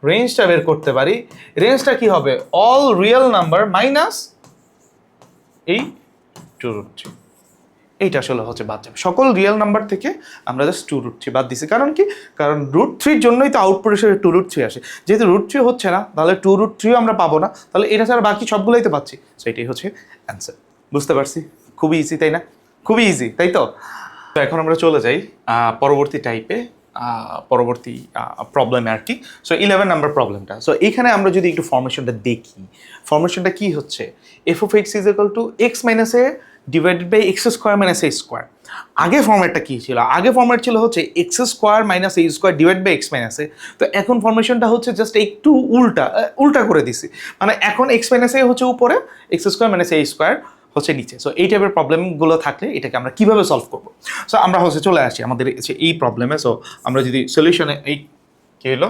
রেঞ্জটা বের করতে পারি। রেঞ্জটা কি হবে, অল রিয়েল নাম্বার মাইনাস এই 2√3, এইটা আসলে হচ্ছে বাদ যাবে। সকল রিয়েল নাম্বার থেকে আমরা জাস্ট 2√3 বাদ দিছি, কারণ কি, কারণ √3 জন্যই তো আউটপুট হিসেবে 2√3 আসে। যেহেতু √3 হচ্ছে না, তাহলে 2√3 আমরা পাবো না, তাহলে এটা ছাড়া বাকি সবগুলোই তো পাচ্ছি। সো এটাই হচ্ছে অ্যান্সার। বুঝতে পারছি, খুবই ইজি তাই না, খুবই ইজি তাই তো। তো এখন আমরা চলে যাই পরবর্তী টাইপে, পরবর্তী প্রবলেমে আর কি। সো 11 নাম্বার প্রবলেমটা। সো এইখানে আমরা যদি একটু ফর্মেশনটা দেখি, ফর্মেশনটা কি হচ্ছে, f of x is equal to x minus a divided by x square minus a square. আগে ফর্মেটটা কী ছিল, আগে ফর্মেট ছিল হচ্ছে x square minus a square divide by x minus a. তো এখন ফর্মেশনটা হচ্ছে জাস্ট একটু উল্টা করে দিছি, মানে এখন এক্স মাইনাস এ হচ্ছে উপরে, x square minus a square হচ্ছে নিচে। সো এই টাইপের প্রবলেমগুলো থাকলে এটাকে আমরা কীভাবে সলভ করবো। সো আমরা হচ্ছে চলে আসি আমাদের এই প্রবলেমে। সো আমরা যদি সলিউশনে, এই কী হলো,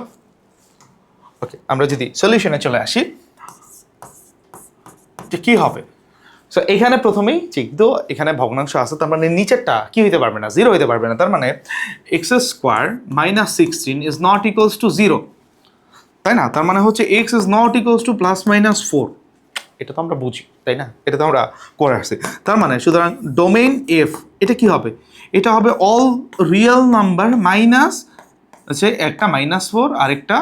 ওকে, আমরা যদি সলিউশনে চলে আসি যে কী হবে। সো এখানে প্রথমেই যেহেতু এখানে ভগ্নাংশ আছে, তার মানে নিচেরটা কি হইতে পারবে না, 0 হইতে পারবে না। তার মানে x square minus 16 is not equals two 0, তাই না। তার মানে হচ্ছে x is not equals two plus minus 4, এটা তো আমরা বুঝি তাই না, এটা তো আমরা করে আসছি। তার মানে সুতরাং ডোমেইন এফ এটা কি হবে, এটা হবে অল রিয়েল নাম্বার মাইনাস হচ্ছে একটা -4 আর একটা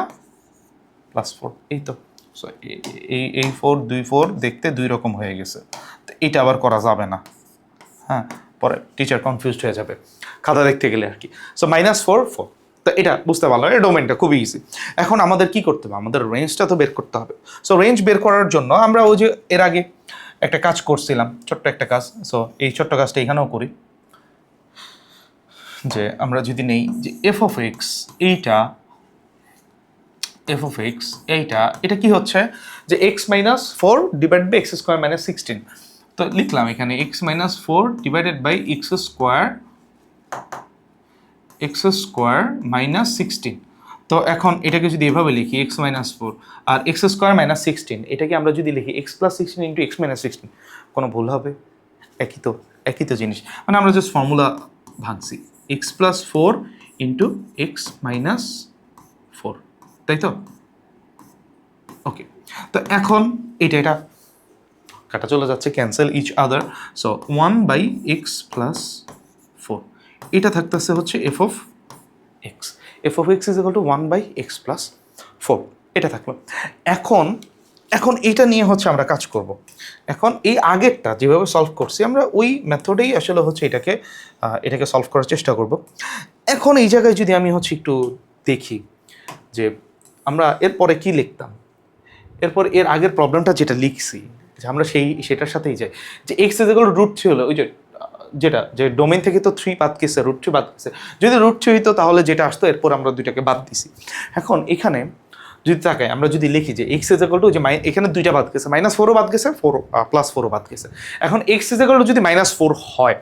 +4, এই তো। সো এই 4 2 4 দেখতে দুই রকম হয়ে গেছে, তো এটা আবার করা যাবে না, হ্যাঁ, পরে টিচার কনফিউজড হয়ে যাবে খাতা দেখতে গেলে আর কি। সো -4 4, তো এটা বুঝতে পারলাম, এটা ডোমেনটা খুবই ইজি। এখন আমাদের কি করতে হবে, আমাদের রেঞ্জটা তো বের করতে হবে। সো রেঞ্জ বের করার জন্য আমরা ওই যে এর আগে একটা কাজ করছিলাম, ছোট্ট একটা কাজ। সো এই ছোট্ট কাজটা এখানেও করি, যে আমরা যদি নেই যে এফ অফ এক্স এইটা, এফ অফ এক্স এইটা, এটা কি হচ্ছে যে x minus 4 divide by x square minus 16। তো লিখলাম এখানে x minus 4 divided by x square minus 16। তো এখন এটাকে যদি এভাবে লিখি এক্স মাইনাস 4 আর এক্স স্কোয়ার মাইনাস 16, এটাকে আমরা যদি লিখি x plus 16 into x minus 16, কোনো ভুল হবে, একই তো জিনিস, মানে আমরা জাস্ট ফর্মুলা ভাঙছি, x plus 4 into x minus 4, তাই তো। ওকে, তো এখন এটা কাটা চলে যাচ্ছে, cancel each other. So 1 by x plus 4, এটা থাকতেছে হচ্ছে f of x is equal to 1 by x plus 4, এটা থাকলো। এখন এটা নিয়ে হচ্ছে আমরা কাজ করব। এখন এই আগেরটা যেভাবে সলভ করছি আমরা ওই মেথডেই আসলে হচ্ছে এটাকে সলভ করার চেষ্টা করব। এখন এই জায়গায় যদি আমি হচ্ছে একটু দেখি যে আমরা এরপরে কি লিখতাম, এরপর এর আগের প্রবলেমটা যেটা লিখছি যে আমরা সেটার সাথেই যাই, যে এক্স ইজ ইকুয়াল টু √3 হলো, ওই যে ডোমেইন থেকে তো 3 বাদ গেছে, √3 বাদ গেছে। যদি √3 হইতো তাহলে যেটা আসতো এরপর আমরা দুইটাকে বাদ দিছি। এখন এখানে যদি তাকাই, আমরা যদি লিখি যে এক্স ইজ ইকুয়াল টু, যে এখানে দুইটা বাদ গেছে, -4ও বাদ গেছে, +4ও বাদ গেছে। এখন এক্স ইজ ইকুয়াল টু যদি -4 হয়,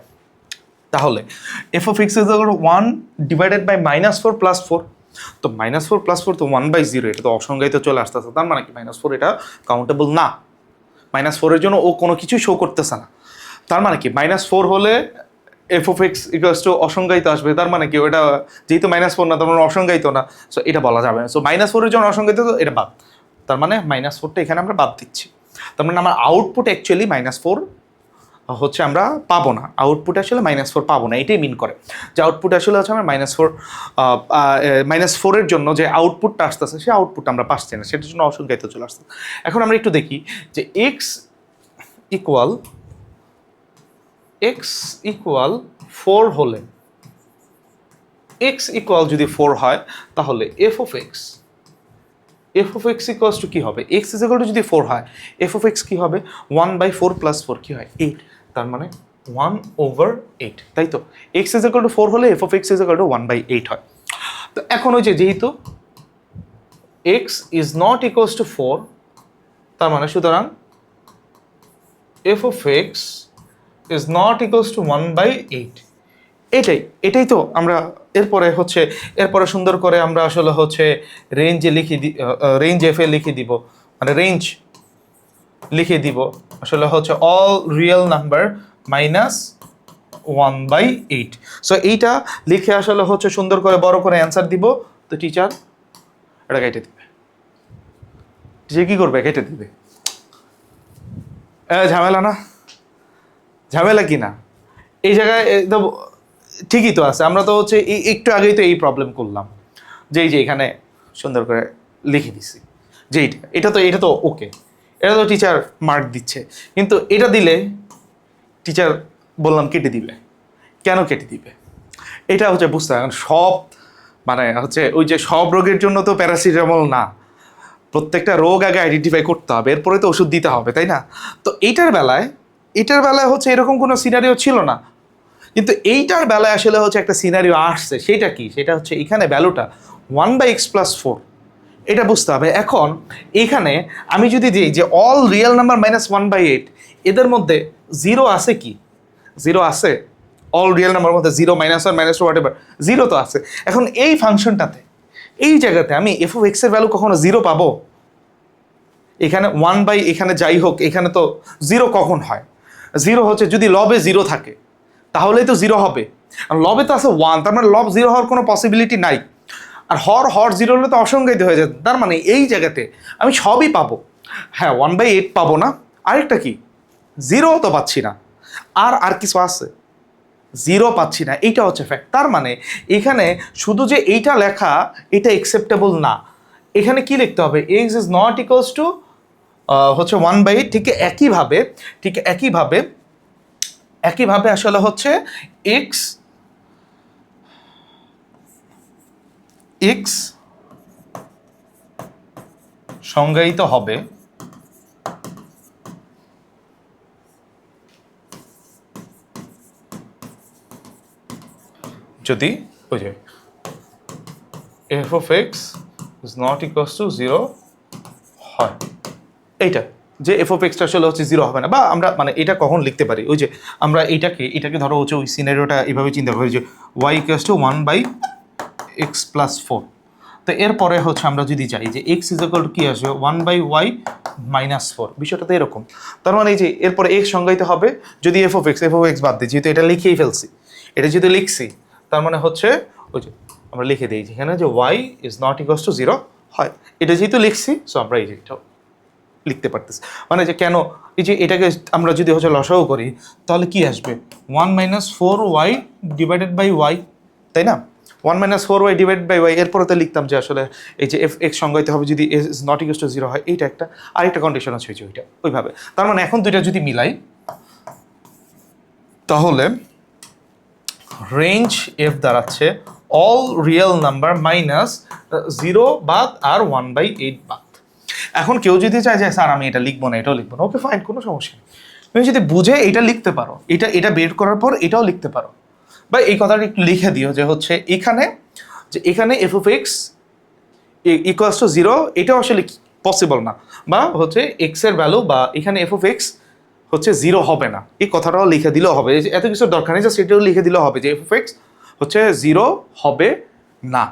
তাহলে f of x is equal to 1 divided by -4 + 4। তো -4 + 4 তো 1/0, এটা তো অসংজ্ঞায়িত চলে আসতেছে। তার মানে কি -4 এটা কাউন্টেবল না, -4 এর জন্য ও কোনো কিছুই শো করতেছে না। তার মানে কি -4 হলে f of x equals to অসংজ্ঞায়িত আসবে। তার মানে কি ওটা যেহেতু -4 না, তার মানে অসংজ্ঞায়িত না, সো এটা বলা যাবে না। সো -4 এর জন্য অসংজ্ঞায়িত, তো এটা বাদ। তার মানে -4টা এখানে আমরা বাদ দিচ্ছি। তার মানে আমার আউটপুট অ্যাকচুয়ালি -4 হচ্ছে আমরা পাবো না, আউটপুট আসলে -4 পাবো না, এটাই মিন করে যে আউটপুট আসলে হচ্ছে আমরা -4 এর জন্য যে আউটপুটটা আসতেছে সেই আউটপুট আমরা পাচ্ছি না, সেটার জন্য অসংজ্ঞায়িত চলে আসছে। এখন আমরা একটু দেখি যে এক্স ইকুয়াল 4 হলে, এক্স ইকুয়াল যদি 4 হয়, তাহলে f of x equals to কী হবে, এক্স ইজ ইকুয়াল টু যদি 4 হয়, এফ অফ এক্স কী হবে, 1/4 + 4 কী হয়, 8। তার মানে 1/8, তাই তো। এক্স ইজ ইকুয়াল টু 4 হলে f of x is equal two 1/8 হয়। তো এখন ওই যেহেতু x is not equals two 4, তার মানে সুতরাং f of x is not equals two 1/8। এটাই তো আমরা এরপরে সুন্দর করে আমরা আসলে হচ্ছে রেঞ্জ এফ এ লিখে দিব, মানে রেঞ্জ লিখে দিব আসলে হচ্ছে all real number minus 1/8। So এইটা লিখে আসলে হচ্ছে সুন্দর করে বড় করে অ্যান্সার দিব। তো টিচার এটা কেটে দিবে। টিচার কি করবে? কেটে দিবে। ঝামেলা না? ঝামেলা কি না? এই জায়গায় একদম ঠিকই তো আছে। আমরা তো হচ্ছে একটু আগেই তো এই প্রবলেম করলাম, যে এই যে এখানে সুন্দর করে লিখে দিছি যে এটা তো ওকে, এটা তো টিচার মার্ক দিচ্ছে। কিন্তু এটা দিলে টিচার বললাম কেটে দিবে। কেন কেটে দিবে? এটা হচ্ছে বুঝতে হবে। সব মানে হচ্ছে ওই যে সব রোগের জন্য তো প্যারাসিটামল না, প্রত্যেকটা রোগ আগে আইডেন্টিফাই করতে হবে, এরপরে তো ওষুধ দিতে হবে, তাই না? তো এটার বেলায় হচ্ছে এরকম কোনো সিনারিও ছিল না, কিন্তু এইটার বেলায় আসলে হচ্ছে একটা সিনারিও আসছে। সেটা কি? সেটা হচ্ছে এখানে ভ্যালুটা 1/x+4, এটা বুঝতে হবে। এখন এখানে আমি যদি দিই যে অল রিয়েল নাম্বার -1/8, এদের মধ্যে জিরো আছে কি? জিরো আছে? অল রিয়েল নাম্বার মধ্যে জিরো, -1, -2, হোয়াট এভার, জিরো তো আছে। এখন এই ফাংশনটাতে, এই জায়গাতে আমি f(x) এর ভ্যালু কখনো জিরো পাবো? এখানে এখানে যাই হোক, এখানে তো জিরো কখন হয়? জিরো হচ্ছে যদি লবে জিরো থাকে, তাহলেই তো জিরো হবে। আর লবে তো আছে 1, তার মানে লব জিরো হওয়ার কোনো পসিবিলিটি নাই। আর হর জিরো হলে তো অসংজ্ঞায়িত হয়ে যায়। তার মানে এই জায়গাতে আমি সবই পাবো। হ্যাঁ, 1/8 পাবো না, আরেকটা কি, জিরো তো পাচ্ছি না। আর কিছু আছে? জিরো পাচ্ছি না, এইটা হচ্ছে ফ্যাক্ট। তার মানে এখানে শুধু যে এইটা লেখা, এটা অ্যাকসেপ্টেবল না। এখানে কি লিখতে হবে? X is not equals two হচ্ছে 1/8। একইভাবে আসলে হচ্ছে এক্স এক্স সংজ্ঞায়িত হবে যদি ওই যে f(x) is not equals to 0 হয়। এইটা যে f(x) আসলে হচ্ছে জিরো হবে না, বা আমরা মানে এটা কখন লিখতে পারি, ওই যে আমরা এটাকে ধরো হচ্ছে ওই সিনারিওটা এভাবে চিন্তা করি যে y equals to 1/x+4। তো এরপরে হচ্ছে আমরা যদি যাই যে x is equal to কি আসবে 1/y-4, বিষয়টা তো এরকম। তার মানে এই যে এরপরে x সংজ্ঞায়িত হবে যদি f(x) বাদ দিই, যেহেতু এটা লিখেই ফেলছি, এটা যেহেতু লিখছি, তার মানে হচ্ছে ওই যে আমরা লিখে দিই যেখানে যে y is not equals to 0 হয়। এটা যেহেতু লিখছি, সো আমরা এই যে এটা লিখতে পারতেছি। মানে যে কেন এই যে এটাকে আমরা যদি হচ্ছে লসাগু করি, তাহলে কি আসবে 1-4y ডিভাইডেড বাই y, তাই না? 1-4y divide by y। এরপরে তো লিখতাম যে আসলে এই যে f(x) সংজ্ঞায়িত হবে যদি is not equals to 0 হয়। এইটা একটা, আরেকটা কন্ডিশন আছে ওই যে ওইটা ওইভাবে। তার মানে এখন দুইটা যদি মিলাই, তাহলে রেঞ্জ f দাঁড়াচ্ছে অল রিয়েল নাম্বার -0 বাদ আর 1/8 বাদ। এখন কেউ যদি চায় যে স্যার আমি এটা লিখবো না, এটাও লিখবো না, ওকে ফাইন, কোনো সমস্যা নেই। তুমি যদি বুঝে এটা লিখতে পারো, এটা বের করার পর এটাও লিখতে পারো, বা এই কথাটা একটু লিখে দিও যে হচ্ছে এখানে f(x) ইকুয়ালস টু 0, এটাও আসলে পসিবল না, বা হচ্ছে এক্স এর ভ্যালু বা এখানে f(x) হচ্ছে 0 হবে না, এই কথাটাও লিখে দিলেও হবে। এত কিছুর দরকার নেই, জাস্ট এটাও লিখে দিলেও হবে যে f(x) হচ্ছে 0 হবে না।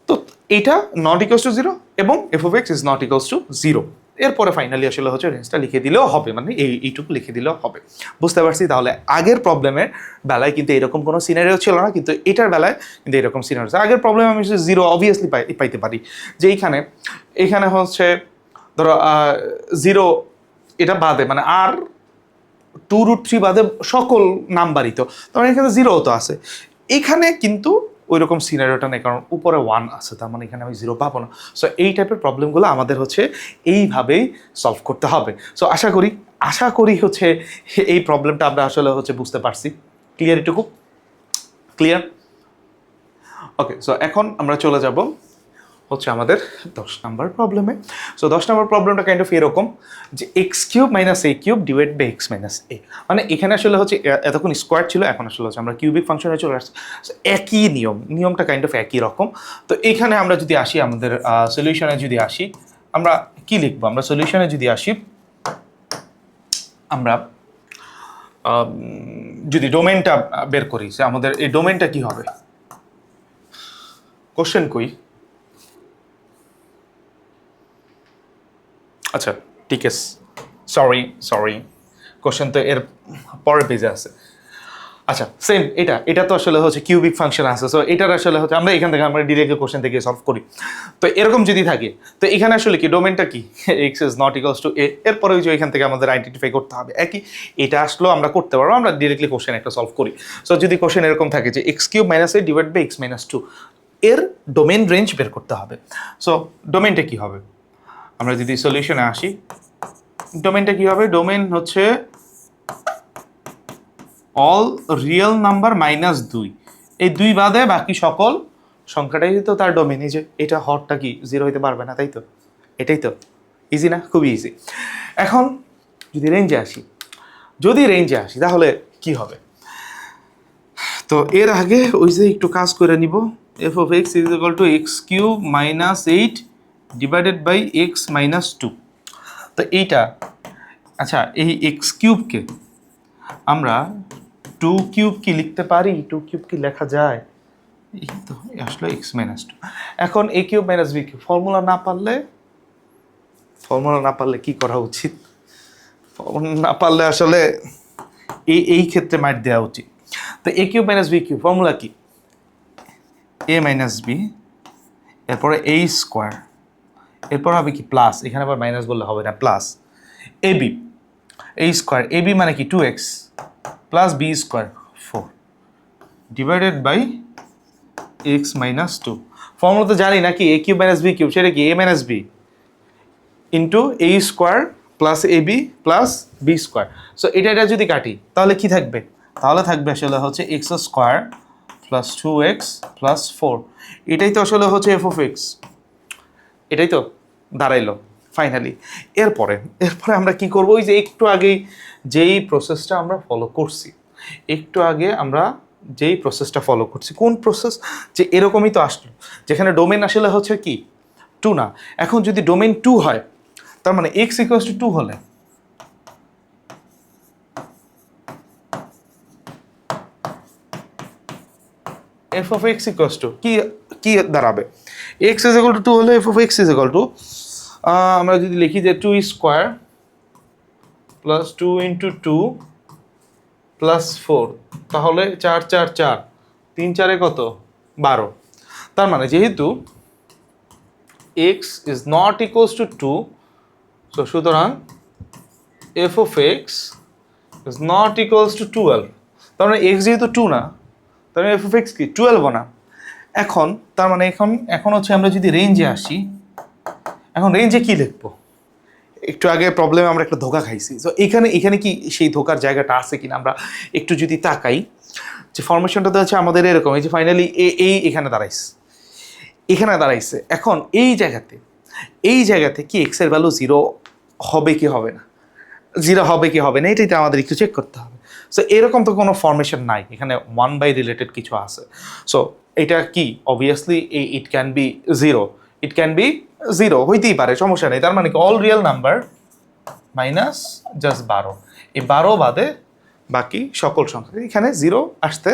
তো এইটা নট ইকুয়ালস টু 0 এবং f(x) is not equals two 0। এরপরে ফাইনালি আসলে হচ্ছে রেঞ্জটা লিখে দিলেও হবে, মানে এইটুকু লিখে দিলেও হবে। বুঝতে পারছি? তাহলে আগের প্রবলেমের বেলায় কিন্তু এরকম কোনো সিনারিও ছিল না, কিন্তু এটার বেলায় কিন্তু এরকম সিনারিও। আগের প্রবলেম আমি 0 অবভিয়াসলি পাইতে পারি, যে এখানে হচ্ছে ধরো 0 এটা বাদে, মানে আর 2√3 বাদে সকল নাম্বারই তো, তখন এখানে 0 তো আছে। এখানে কিন্তু ওই রকম সিনারিওটা নেই, কারণ উপরে 1 আছে, তার মানে এখানে আমি 0 পাবো না। সো এই টাইপের প্রবলেমগুলো আমাদের হচ্ছে এইভাবেই সলভ করতে হবে। সো আশা করি হচ্ছে এই প্রবলেমটা আমরা আসলে হচ্ছে বুঝতে পারছি। ক্লিয়ার? এটুকু ক্লিয়ার? ওকে, সো এখন আমরা চলে যাব হচ্ছে আমাদের 10 নাম্বার প্রবলেমে। সো 10 নাম্বার প্রবলেমটা কাইন্ড অফ এরকম যে x³ - a³ divide by x - a, মানে এখানে আসলে হচ্ছে এতক্ষণ স্কোয়ার ছিল, এখন আসলে হচ্ছে আমরা কিউবিক ফাংশনে চলে আসছি। একই নিয়মটা কাইন্ড অফ একই রকম। তো এখানে আমরা যদি আসি আমাদের সলিউশনে যদি আসি, আমরা কি লিখবো? আমরা সলিউশনে যদি আসি, আমরা যদি ডোমেনটা বের করি, যে আমাদের এই ডোমেনটা কি হবে? কোশ্চেন কই? আচ্ছা ঠিক আছে, সরি কোশ্চেন তো এর পরের পেজে আছে। আচ্ছা সেম এটা তো আসলে হচ্ছে কিউবিক ফাংশন আছে, সো এটার আসলে হচ্ছে আমরা এখান থেকে আমরা ডিরেক্টলি কোশ্চেন থেকে সলভ করি। তো এরকম যদি থাকে তো এখানে আসলে কি ডোমেনটা কি x is not equals to a, এরপরে যে এখান থেকে আমাদের আইডেন্টিফাই করতে হবে একই, এটা আসলেও আমরা করতে পারবো, আমরা ডিরেক্টলি কোশ্চেন একটা সলভ করি। সো যদি কোশ্চেন এরকম থাকে যে x cube minus a divide by x minus two, এর ডোমেন রেঞ্জ বের করতে হবে। সো ডোমেনটা কি হবে, আমরা যদি সলিউশনে আসি, ডোমেনটা কি হবে, ডোমেন হচ্ছে অল রিয়েল নাম্বার মাইনাস 2, এই 2 বাদে বাকি সকল সংখ্যাটাই তো তার ডোমেন। এই যে এটা হরটা কি 0 হইতে পারবে না, তাই তো? এটাই তো ইজি না, খুবই ইজি। এখন যদি রেঞ্জে আসি, তাহলে কি হবে, তো এর আগে ওই যে একটু কাজ করে নিব, f of x is equal to x cube minus 8 divided by x minus 2। তো এইটা আচ্ছা, এই এক্স কিউবকে আমরা 2 কিউব কি লিখতে পারি, 2 কিউব কি লেখা যায়, এই তো আসলে এক্স মাইনাস 2। এখন a cube minus b cube formula না পারলে কি করা উচিত, ফর্মুলা না পারলে আসলে এই ক্ষেত্রে মাইট দেওয়া উচিত। তো a cube minus b cube formula কি, এ মাইনাস বি, এরপরে এ স্কোয়ার, এরপর হবে কি প্লাস, এখানে আবার মাইনাস বললে হবে না, plus a b, a square, a b মানে কি 2x plus b square 4 divided by x minus 2। Formula তো জানি নাকি, a cube minus b cube, সেটা কি a minus b into a square plus a b plus b square. So এটা যদি কাটি তাহলে কি থাকবে, তাহলে থাকবে আসলে হচ্ছে x square plus 2x plus 4, এটাই তো আসলে হচ্ছে এফ অফ এক্স, এটাই তো দাঁড়াইলো ফাইনালি। এরপরে আমরা কি করবো, ওই যে একটু আগেই যেই প্রসেসটা আমরা ফলো করছি, কোন প্রসেস, যে এরকমই তো আসলো, যেখানে ডোমেন আসলে হচ্ছে কি 2 না। এখন যদি ডোমেন 2 হয়, তার মানে এক্স ইকুয়ালস টু 2 হলে f of x equals to কি দাঁড়াবে, এক্স ইজ ইকুয়াল টু 2 হলে f of x is equal two, আমরা যদি লিখি যে 2 স্কোয়ার প্লাস 2 ইন্টু 2 প্লাস 4, তাহলে 4 4 4 3 4 কত 12। তার মানে যেহেতু x is not equals to 2, so সুতরাং f of x is not equals to 12। তার মানে এক্স যেহেতু 2 না, তার মানে এফ অফ এক্স কি 12 না। এখন তার মানে এখন হচ্ছে আমরা যদি রেঞ্জে আসি, এখন রেঞ্জে কি লিখবো, একটু আগে প্রবলেমে আমরা একটা ধোকা খাইছি। তো এখানে কি সেই ধোকার জায়গাটা আছে কিনা আমরা একটু যদি তাকাই, যে ফরমেশনটা তো হচ্ছে আমাদের এরকম, এই যে ফাইনালি এখানে দাঁড়াইছে। এখন এই জায়গাতে কি এক্স এর ভ্যালু 0 হবে কি হবে না, এটাই তো আমাদের একটু চেক করতে হবে। সো এরকম তো কোনো ফরমেশন নাই, এখানে 1 বাই রিলেটেড কিছু আছে। সো এটা কি অবভিয়াসলি ইট ক্যান বি 0 হইতেই পারে, সমস্যা নেই। তার মানে কি all real number minus just 12, এই 12 বাদে বাকি সকল সংখ্যা এখানে 0 আসতে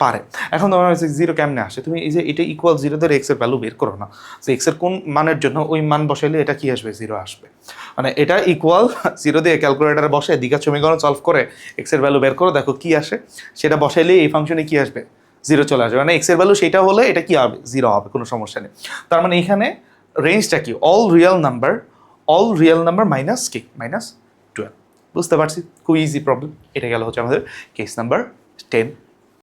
পারে। এখন তোমার 0 কেমনে আসে, তুমি এই যে এটা ইকুয়াল 0 ধরে এক্স এর ভ্যালু বের করো না, তো এক্স এর কোন মানের জন্য ওই মান বসাইলে এটা কি আসবে 0 আসবে, মানে এটা ইকুয়াল 0 দিয়ে ক্যালকুলেটারে বসে দ্বিঘাত সমীকরণ সলভ করে এক্স এর ভ্যালু বের করো, দেখো কি আসে, সেটা বসাইলে এই ফাংশনে কি আসবে 0 চলে আসবে, মানে এক্স এর ভ্যালু সেটা হলে এটা কি হবে 0 হবে, কোনো সমস্যা নেই। তার মানে এখানে রেঞ্জটা কি অল রিয়েল নাম্বার মাইনাস কি মাইনাস 12। বুঝতে পারছি, খুব ইজি প্রবলেম। এটা গেল হচ্ছে আমাদের কেস নাম্বার 10।